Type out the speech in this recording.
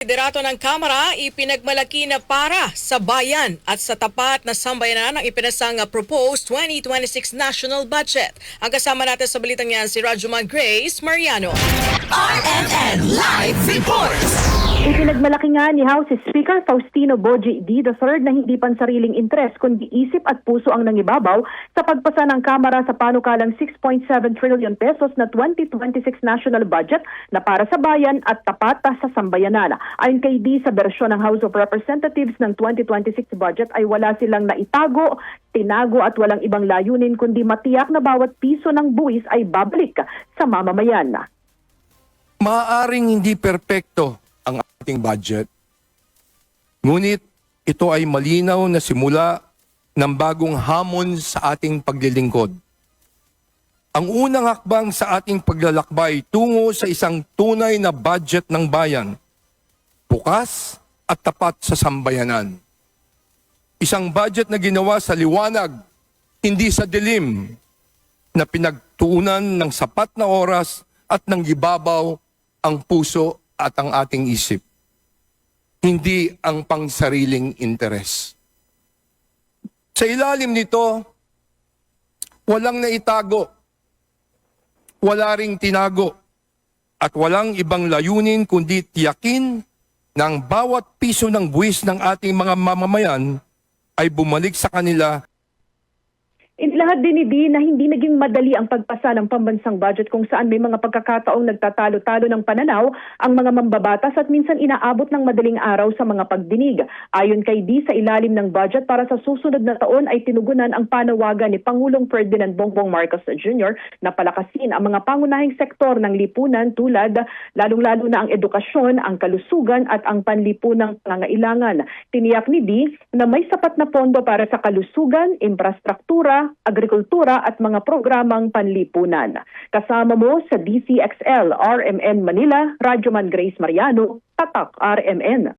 Liderato ng Kamara, ipinagmalaki na para sa bayan at sa tapat na sambayanan ang ipinasang proposed 2026 national budget. Ang kasama natin sa balitang yan si Rajuman Grace Mariano. RMN Live Reports! Ipinagmalaki nga ni House Speaker Faustino Boji D. III na hindi pansariling interes kundi isip at puso ang nangibabaw sa pagpasa ng Kamara sa panukalang 6.7 trillion pesos na 2026 national budget na para sa bayan at tapat sa sambayanan. Ayon kay D, sa bersyon ng House of Representatives ng 2026 budget ay wala silang naitago, tinago at walang ibang layunin kundi matiyak na bawat piso ng buwis ay babalik sa mamamayan. Maaaring hindi perpekto ang ating budget, ngunit ito ay malinaw na simula ng bagong hamon sa ating paglilingkod. Ang unang hakbang sa ating paglalakbay tungo sa isang tunay na budget ng bayan, bukas at tapat sa sambayanan. Isang budget na ginawa sa liwanag, hindi sa dilim, na pinagtuunan ng sapat na oras at ng ibabaw ang puso at ang ating isip. Hindi ang pangsariling interes. Sa ilalim nito, walang naitago, wala ring tinago, at walang ibang layunin kundi tiyakin na ang bawat piso ng buwis ng ating mga mamamayan ay bumalik sa kanila. Inilahad din ni D na hindi naging madali ang pagpasa ng pambansang budget kung saan may mga pagkakataong nagtatalo-talo ng pananaw ang mga mambabatas at minsan inaabot ng madaling araw sa mga pagdinig. Ayon kay D, sa ilalim ng budget para sa susunod na taon ay tinugunan ang panawagan ni Pangulong Ferdinand Bongbong Marcos Jr. na palakasin ang mga pangunahing sektor ng lipunan tulad lalong-lalo na ang edukasyon, ang kalusugan at ang panlipunang pangangailangan. Tiniyak ni D na may sapat na pondo para sa kalusugan, infrastruktura, agrikultura at mga programang panlipunan. Kasama mo sa DCXL, RMN Manila, Rajuman Grace Mariano, Tatak RMN.